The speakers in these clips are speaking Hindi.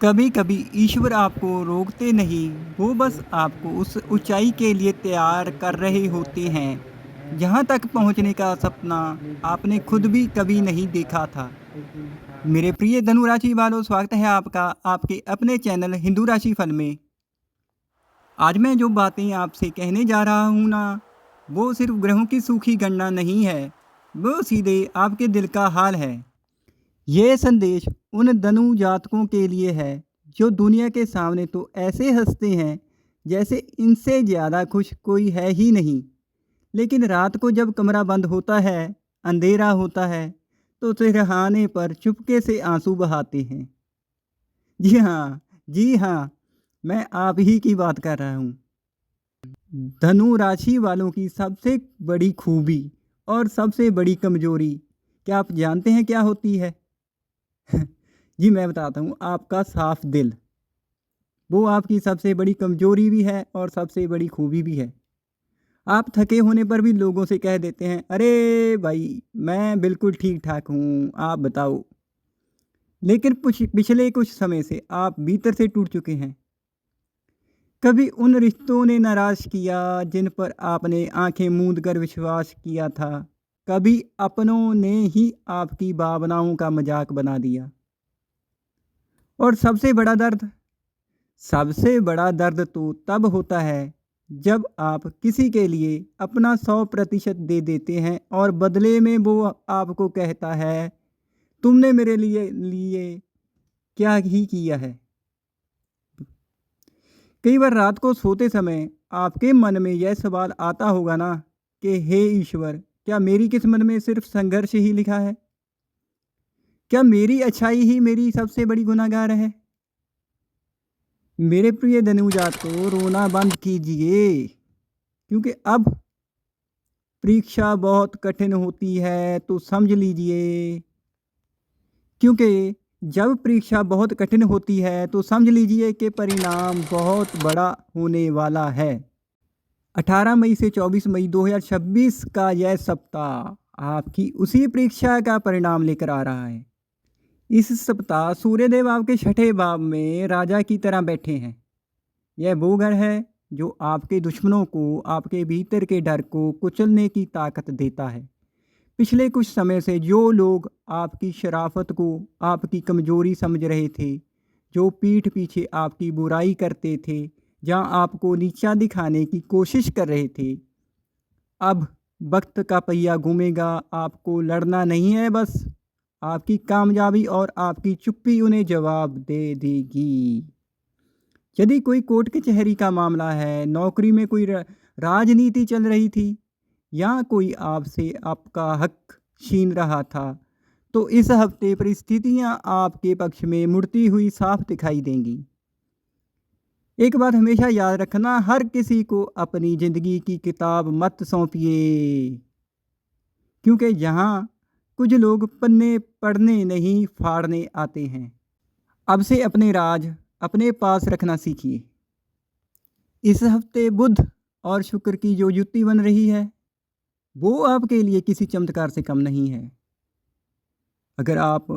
कभी कभी ईश्वर आपको रोकते नहीं, वो बस आपको उस ऊंचाई के लिए तैयार कर रहे होते हैं जहां तक पहुंचने का सपना आपने खुद भी कभी नहीं देखा था। मेरे प्रिय धनु राशि वालों, स्वागत है आपका आपके अपने चैनल हिंदू राशि फल में। आज मैं जो बातें आपसे कहने जा रहा हूँ ना, वो सिर्फ ग्रहों की सूखी गणना नहीं है, वो सीधे आपके दिल का हाल है। ये संदेश उन धनु जातकों के लिए है जो दुनिया के सामने तो ऐसे हंसते हैं जैसे इनसे ज़्यादा खुश कोई है ही नहीं, लेकिन रात को जब कमरा बंद होता है, अंधेरा होता है, तो सिरहाने पर चुपके से आंसू बहाते हैं। जी हाँ, जी हाँ, मैं आप ही की बात कर रहा हूँ। धनु राशि वालों की सबसे बड़ी खूबी और सबसे बड़ी कमजोरी क्या आप जानते हैं क्या होती है? जी मैं बताता हूँ, आपका साफ दिल। वो आपकी सबसे बड़ी कमजोरी भी है और सबसे बड़ी खूबी भी है। आप थके होने पर भी लोगों से कह देते हैं, अरे भाई मैं बिल्कुल ठीक ठाक हूँ, आप बताओ। लेकिन पिछले कुछ समय से आप भीतर से टूट चुके हैं। कभी उन रिश्तों ने नाराज किया जिन पर आपने आंखें मूंद कर विश्वास किया था। कभी अपनों ने ही आपकी भावनाओं का मजाक बना दिया। और सबसे बड़ा दर्द तो तब होता है जब आप किसी के लिए अपना 100% दे देते हैं और बदले में वो आपको कहता है, तुमने मेरे लिए लिए क्या ही किया है। कई बार रात को सोते समय आपके मन में यह सवाल आता होगा ना कि हे ईश्वर, क्या मेरी किस्मत में सिर्फ संघर्ष ही लिखा है? क्या मेरी अच्छाई ही मेरी सबसे बड़ी गुनाहगार है? मेरे प्रिय धनुजात को रोना बंद कीजिए, क्योंकि अब परीक्षा बहुत कठिन होती है तो समझ लीजिए। क्योंकि जब परीक्षा बहुत कठिन होती है तो समझ लीजिए कि परिणाम बहुत बड़ा होने वाला है। 18 मई से 24 मई 2026 का यह सप्ताह आपकी उसी परीक्षा का परिणाम लेकर आ रहा है। इस सप्ताह सूर्यदेव आपके छठे भाव में राजा की तरह बैठे हैं। यह वो घर है जो आपके दुश्मनों को, आपके भीतर के डर को कुचलने की ताकत देता है। पिछले कुछ समय से जो लोग आपकी शराफत को आपकी कमजोरी समझ रहे थे, जो पीठ पीछे आपकी बुराई करते थे, जहां आपको नीचा दिखाने की कोशिश कर रहे थे, अब वक्त का पहिया घूमेगा। आपको लड़ना नहीं है, बस आपकी कामयाबी और आपकी चुप्पी उन्हें जवाब दे देगी। यदि कोई कोर्ट कचहरी का मामला है, नौकरी में कोई राजनीति चल रही थी, या कोई आपसे आपका हक छीन रहा था, तो इस हफ्ते परिस्थितियां आपके पक्ष में मुड़ती हुई साफ दिखाई देंगी। एक बात हमेशा याद रखना, हर किसी को अपनी ज़िंदगी की किताब मत सौंपिए, क्योंकि यहाँ कुछ लोग पन्ने पढ़ने नहीं फाड़ने आते हैं। अब से अपने राज अपने पास रखना सीखिए। इस हफ्ते बुध और शुक्र की जो युति बन रही है, वो आपके लिए किसी चमत्कार से कम नहीं है। अगर आप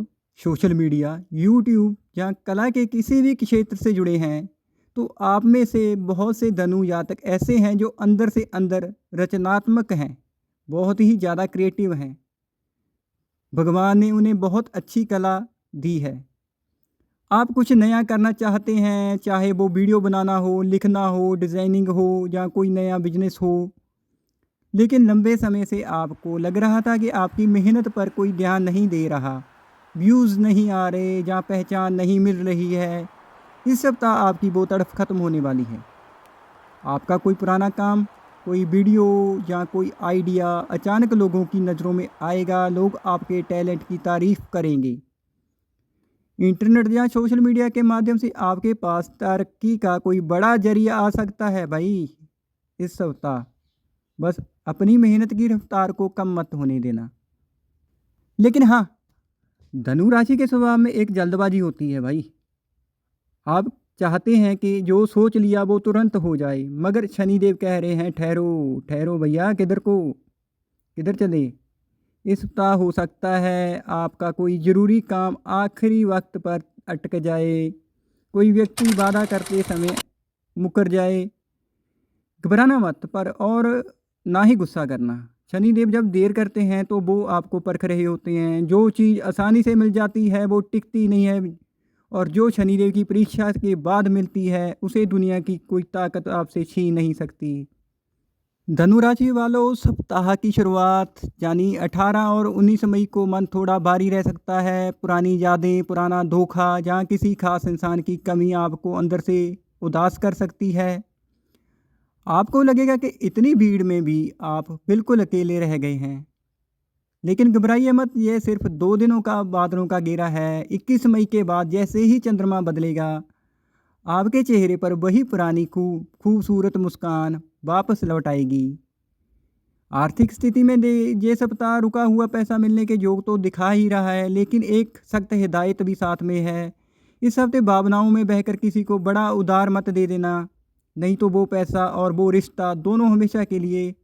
सोशल मीडिया, यूट्यूब या कला के किसी भी क्षेत्र से जुड़े हैं, तो आप में से बहुत से धनु जातक ऐसे हैं जो अंदर से अंदर रचनात्मक हैं, बहुत ही ज़्यादा क्रिएटिव हैं। भगवान ने उन्हें बहुत अच्छी कला दी है। आप कुछ नया करना चाहते हैं, चाहे वो वीडियो बनाना हो, लिखना हो, डिज़ाइनिंग हो या कोई नया बिजनेस हो, लेकिन लंबे समय से आपको लग रहा था कि आपकी मेहनत पर कोई ध्यान नहीं दे रहा, व्यूज़ नहीं आ रहे या पहचान नहीं मिल रही है। इस सप्ताह आपकी वो तड़फ खत्म होने वाली है। आपका कोई पुराना काम, कोई वीडियो या कोई आइडिया अचानक लोगों की नज़रों में आएगा। लोग आपके टैलेंट की तारीफ़ करेंगे। इंटरनेट या सोशल मीडिया के माध्यम से आपके पास तरक्की का कोई बड़ा जरिया आ सकता है भाई इस सप्ताह। बस अपनी मेहनत की रफ्तार को कम मत होने देना। लेकिन हाँ, धनु राशि के स्वभाव में एक जल्दबाजी होती है भाई। आप चाहते हैं कि जो सोच लिया वो तुरंत हो जाए, मगर शनिदेव कह रहे हैं, ठहरो ठहरो भैया, किधर चले। इस सप्ताह हो सकता है आपका कोई ज़रूरी काम आखिरी वक्त पर अटक जाए। कोई व्यक्ति वादा करते समय मुकर जाए, घबराना मत पर और ना ही गुस्सा करना। शनिदेव जब देर करते हैं तो वो आपको परख रहे होते हैं। जो चीज़ आसानी से मिल जाती है वो टिकती नहीं है, और जो शनिदेव की परीक्षा के बाद मिलती है उसे दुनिया की कोई ताकत आपसे छीन नहीं सकती। धनु राशि वालों, सप्ताह की शुरुआत यानी 18 और 19 मई को मन थोड़ा भारी रह सकता है। पुरानी यादें, पुराना धोखा, जहाँ किसी खास इंसान की कमी आपको अंदर से उदास कर सकती है। आपको लगेगा कि इतनी भीड़ में भी आप बिल्कुल अकेले रह गए हैं, लेकिन घबराइए मत, यह सिर्फ 2 दिनों का बादलों का घेरा है। 21 मई के बाद जैसे ही चंद्रमा बदलेगा, आपके चेहरे पर वही पुरानी खूबसूरत मुस्कान वापस लौट आएगी। आर्थिक स्थिति में ये सप्ताह रुका हुआ पैसा मिलने के योग तो दिखा ही रहा है, लेकिन एक सख्त हिदायत भी साथ में है। इस हफ्ते भावनाओं में बहकर किसी को बड़ा उधार मत दे देना, नहीं तो वो पैसा और वो रिश्ता दोनों हमेशा के लिए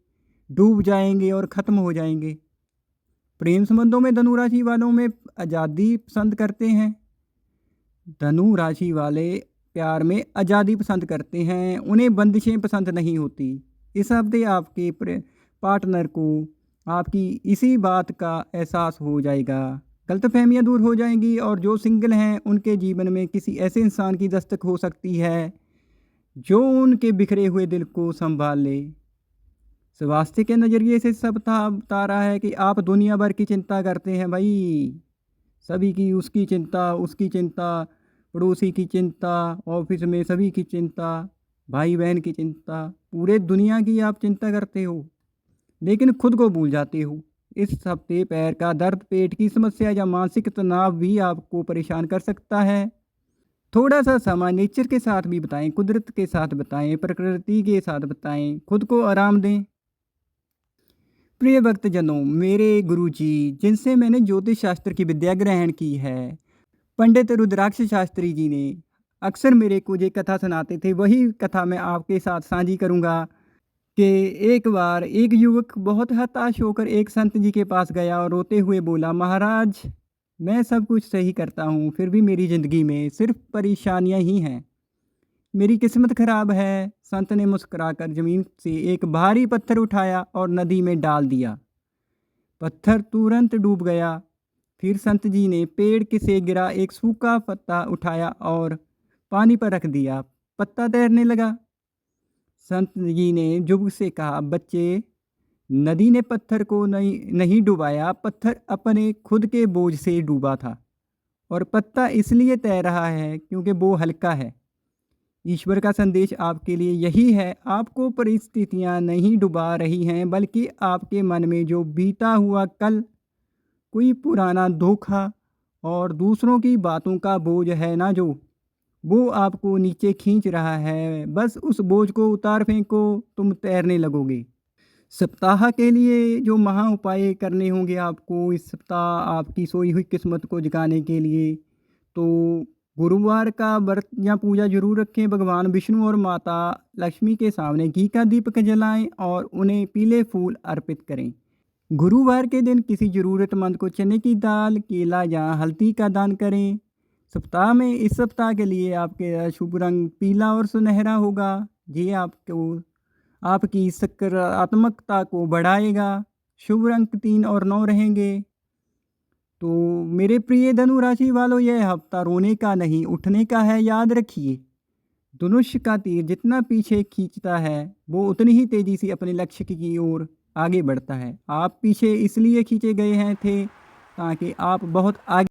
डूब जाएंगे और ख़त्म हो जाएंगे। प्रेम संबंधों में धनु राशि वालों में आज़ादी पसंद करते हैं। धनु राशि वाले प्यार में आज़ादी पसंद करते हैं, उन्हें बंदिशें पसंद नहीं होती। इस हफ्ते आपके पार्टनर को आपकी इसी बात का एहसास हो जाएगा। गलतफहमियां दूर हो जाएंगी, और जो सिंगल हैं उनके जीवन में किसी ऐसे इंसान की दस्तक हो सकती है जो उनके बिखरे हुए दिल को संभाल ले। स्वास्थ्य के नज़रिए से सप्ताह बता रहा है कि आप दुनिया भर की चिंता करते हैं भाई, सभी की, उसकी चिंता, उसकी चिंता, पड़ोसी की चिंता, ऑफिस में सभी की चिंता, भाई बहन की चिंता, पूरे दुनिया की आप चिंता करते हो, लेकिन खुद को भूल जाते हो। इस हफ्ते पैर का दर्द, पेट की समस्या या मानसिक तनाव भी आपको परेशान कर सकता है। थोड़ा सा समय नेचर के साथ भी बताएं, कुदरत के साथ बताएं, प्रकृति के साथ बताएं, खुद को आराम दें। प्रिय भक्तजनों, मेरे गुरुजी जिनसे मैंने ज्योतिष शास्त्र की विद्या ग्रहण की है, पंडित रुद्राक्ष शास्त्री जी ने अक्सर मेरे को ये कथा सुनाते थे। वही कथा मैं आपके साथ साझी करूंगा कि एक बार एक युवक बहुत हताश होकर एक संत जी के पास गया और रोते हुए बोला, महाराज मैं सब कुछ सही करता हूँ, फिर भी मेरी ज़िंदगी में सिर्फ परेशानियाँ ही हैं, मेरी किस्मत खराब है। संत ने मुस्कुराकर ज़मीन से एक भारी पत्थर उठाया और नदी में डाल दिया। पत्थर तुरंत डूब गया। फिर संत जी ने पेड़ के से गिरा एक सूखा पत्ता उठाया और पानी पर रख दिया। पत्ता तैरने लगा। संत जी ने युवक से कहा, बच्चे, नदी ने पत्थर को नहीं डुबाया, पत्थर अपने खुद के बोझ से डूबा था, और पत्ता इसलिए तैर रहा है क्योंकि वो हल्का है। ईश्वर का संदेश आपके लिए यही है, आपको परिस्थितियां नहीं डुबा रही हैं, बल्कि आपके मन में जो बीता हुआ कल, कोई पुराना धोखा और दूसरों की बातों का बोझ है ना, जो वो आपको नीचे खींच रहा है। बस उस बोझ को उतार फेंको, तुम तैरने लगोगे। सप्ताह के लिए जो महा उपाय करने होंगे आपको इस सप्ताह आपकी सोई हुई किस्मत को जगाने के लिए, तो गुरुवार का व्रत या पूजा जरूर रखें। भगवान विष्णु और माता लक्ष्मी के सामने घी का दीपक जलाएं और उन्हें पीले फूल अर्पित करें। गुरुवार के दिन किसी ज़रूरतमंद को चने की दाल, केला या हल्दी का दान करें। सप्ताह में इस सप्ताह के लिए आपके शुभ रंग पीला और सुनहरा होगा। ये आपको आपकी सकारात्मकता को बढ़ाएगा। शुभ रंग 3 और 9 रहेंगे। तो मेरे प्रिय धनु राशि वालों, यह हफ्ता रोने का नहीं, उठने का है, याद रखिए। धनुष का तीर जितना पीछे खींचता है वो उतनी ही तेज़ी से अपने लक्ष्य की ओर आगे बढ़ता है। आप पीछे इसलिए खींचे गए हैं थे ताकि आप बहुत आगे